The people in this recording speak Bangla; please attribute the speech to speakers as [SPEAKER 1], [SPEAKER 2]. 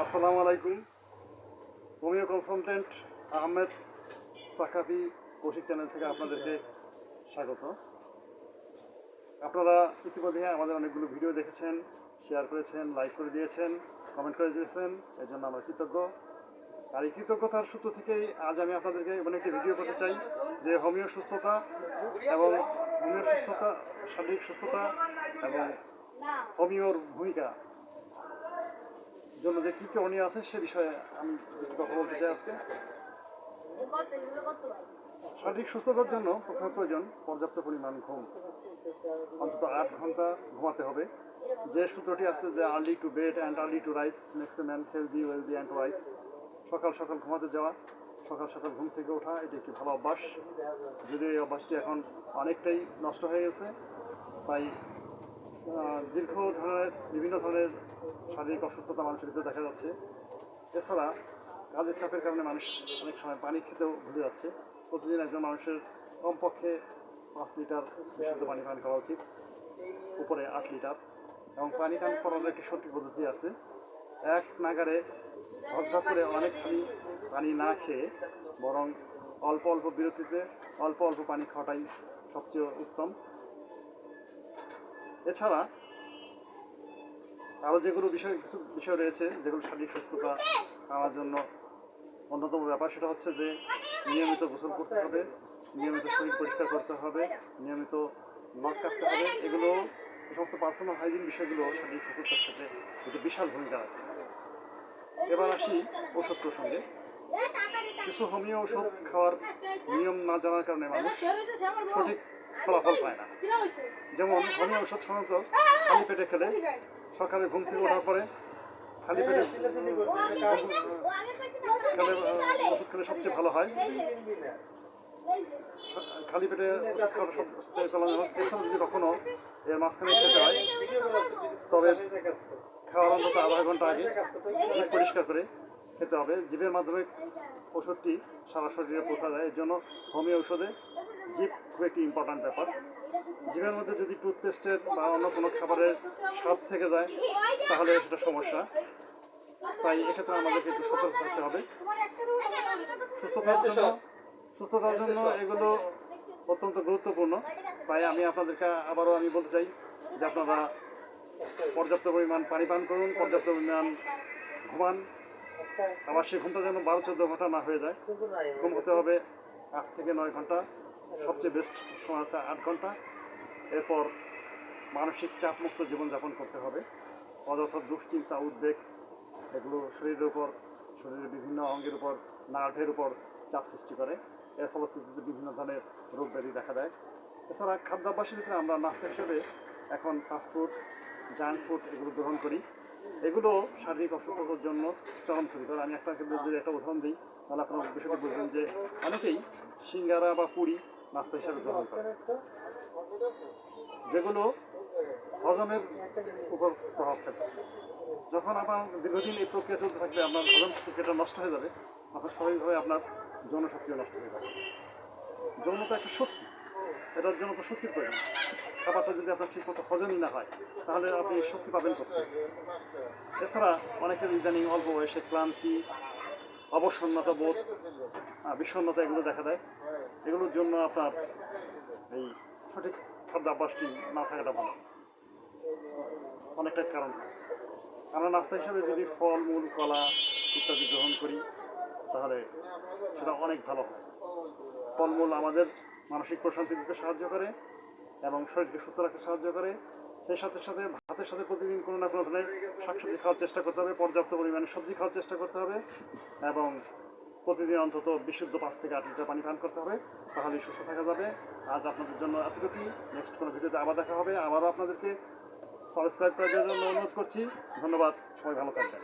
[SPEAKER 1] আসসালামু আলাইকুম। Homeo consultant Ahmed Saqafi Kaushik channel থেকে আপনাদেরকে স্বাগত। আপনারা ইতিমধ্যে আমাদের অনেকগুলো ভিডিও দেখেছেন, শেয়ার করেছেন, লাইক করে দিয়েছেন, কমেন্ট করে দিয়েছেন, এর জন্য আমরা কৃতজ্ঞ। আর এই কৃতজ্ঞতার সূত্র থেকেই আজ আমি আপনাদেরকে এমন একটি ভিডিও করতে চাই যে হোমিও সুস্থতা এবং শারীরিক সুস্থতা এবং হোমিওর ভূমিকা জন্য যে কী করণীয় আছে সে বিষয়ে আমি কথা বলতে চাই আজকে। শারীরিক সুস্থতার জন্য প্রথমে প্রয়োজন পর্যাপ্ত পরিমাণ ঘুম, অন্তত 8 ঘন্টা ঘুমাতে হবে। যে সূত্রটি আছে যে early to bed and early to rise makes a man healthy wealthy and wise. সকাল সকাল ঘুমাতে যাওয়া, সকাল সকাল ঘুম থেকে ওঠা, এটি একটি ভালো অভ্যাস। যদি এই অভ্যাসটি এখন অনেকটাই নষ্ট হয়ে গেছে, তাই বিভিন্ন ধরনের শারীরিক অসুস্থতা মানুষের ভিতরে দেখা যাচ্ছে। এছাড়া কাজের চাপের কারণে মানুষ অনেক সময় পানি খেতেও ভুলে যাচ্ছে। প্রতিদিন একজন মানুষের কমপক্ষে 5 লিটার বিশুদ্ধ পানি পান করা উচিত, উপরে 8 লিটার। এবং পানি পান করার একটি সঠিক পদ্ধতি আছে। এক নাগারে ঝকঝক করে অনেকখানি পানি না খেয়ে বরং অল্প অল্প বিরতিতে অল্প অল্প পানি খাওয়াটাই সবচেয়ে উত্তম। এছাড়া আরও কিছু বিষয় রয়েছে যেগুলো শারীরিক সুস্থতা আনার জন্য অন্যতম ব্যাপার, সেটা হচ্ছে যে নিয়মিত গোসল করতে হবে, নিয়মিত শরীর পরিষ্কার করতে হবে, নিয়মিত নখ কাটতে হবে। এগুলো এই সমস্ত পার্সোনাল হাইজিন বিষয়গুলো শারীরিক সুস্থতার সাথে একটি বিশাল ভূমিকা রাখে। এবার আসি ওষুধ প্রসঙ্গে। কিছু হোমিও ওষুধ খাওয়ার নিয়ম না জানার কারণে মানুষ সঠিক ফলাফল পায় না। যেমন হোমিও ওষুধ সাধারণত খালি পেটে খেলে, সকালে ঘুম থেকে ওঠার পরে খালি পেটে ওষুধ খেলে সবচেয়ে ভালো হয়। খালি পেটে ওষুধ খাওয়ার সবচেয়ে কল্যাণজনক। এছাড়া যদি কখনো এর মাঝখানে খেতে হয়, তবে খাওয়ার অন্তত আধা ঘন্টা আগে জিভ পরিষ্কার করে খেতে হবে। জিভের মাধ্যমে ওষুধটি সারা শরীরে পৌঁছা যায়। এর জন্য হোমিও ওষুধে জিভ খুব একটি ইম্পর্ট্যান্ট ব্যাপার। জিভের মধ্যে যদি টুথপেস্টের বা অন্য কোনো খাবারের স্বাদ থেকে যায় তাহলে সেটা সমস্যা। তাই এক্ষেত্রে আমাদেরকে একটু সতর্ক থাকতে হবে। সুস্থতার জন্য এগুলো অত্যন্ত গুরুত্বপূর্ণ। তাই আমি আপনাদেরকে আবারও বলতে চাই যে আপনারা পর্যাপ্ত পরিমাণ পানি পান করুন, পর্যাপ্ত পরিমাণ ঘুমান। আবার সে ঘুমটা যেন 12-14 ঘন্টা না হয়ে যায়। ঘুম হতে হবে 8 থেকে 9 ঘন্টা, সবচেয়ে বেস্ট সময় আছে 8 ঘন্টা। এরপর মানসিক চাপমুক্ত জীবনযাপন করতে হবে। অযথা দুশ্চিন্তা, উদ্বেগ এগুলো শরীরের বিভিন্ন অঙ্গের উপর, নার্ভের উপর চাপ সৃষ্টি করে। এর ফলশ্রুতিতে বিভিন্ন ধরনের রোগ ব্যাধি দেখা দেয়। এছাড়া খাদ্যাভ্যাসের ভিতরে আমরা নাস্তা হিসেবে এখন ফাস্টফুড, জাঙ্ক ফুড এগুলো গ্রহণ করি। এগুলো শারীরিক অসুস্থতার জন্য চরম ক্ষতিকর। আমি আপনাকে যদি একটা উদাহরণ দিই তাহলে আপনার বিষয়টি বুঝবেন যে অনেকেই সিঙ্গারা বা পুরি নাস্তা হিসাবে গ্রহণ করে, যেগুলো হজমের উপর প্রভাব ফেলে। যখন আপনার দীর্ঘদিন এই প্রক্রিয়া চলতে থাকবে, আপনার হজম প্রক্রিয়াটা নষ্ট হয়ে যাবে, আপনার স্বাভাবিকভাবে আপনার যৌনশক্তিও নষ্ট হয়ে যাবে। যৌনতা একটা শক্তি, এটার জন্য তো শক্তির প্রয়োজন। খাবারটা যদি আপনার ঠিক মতো হজমই না হয় তাহলে আপনি শক্তি পাবেন কোথায়? এছাড়া অনেকের ইদানিং অল্প বয়সে ক্লান্তি, অবসন্নতা বোধ, বিষণ্ণতা এগুলো দেখা দেয়। এগুলোর জন্য আপনার এই সঠিক খাদ্যাভ্যাসটি না থাকাটা ভালো, অনেকটা কারণ। আমরা নাস্তা হিসাবে যদি ফল মূল, কলা ইত্যাদি গ্রহণ করি তাহলে সেটা অনেক ভালো হয়। ফলমূল আমাদের মানসিক প্রশান্তি দিতে সাহায্য করে এবং শরীরকে সুস্থ রাখতে সাহায্য করে। সেই সাথে সাথে ভাতের সাথে প্রতিদিন কোনো না কোনো ধরনের শাকসবজি খাওয়ার চেষ্টা করতে হবে, পর্যাপ্ত পরিমাণে সবজি খাওয়ার চেষ্টা করতে হবে এবং প্রতিদিন অন্তত বিশুদ্ধ 5 থেকে 8 লিটার পানি পান করতে হবে। তাহলেই সুস্থ থাকা যাবে। আজ আপনাদের জন্য এতটুকুই। নেক্সট কোনো ভিডিওতে আবার দেখা হবে। আবারও আপনাদেরকে সাবস্ক্রাইব করার জন্য অনুরোধ করছি। ধন্যবাদ, সবাই ভালো থাকবেন।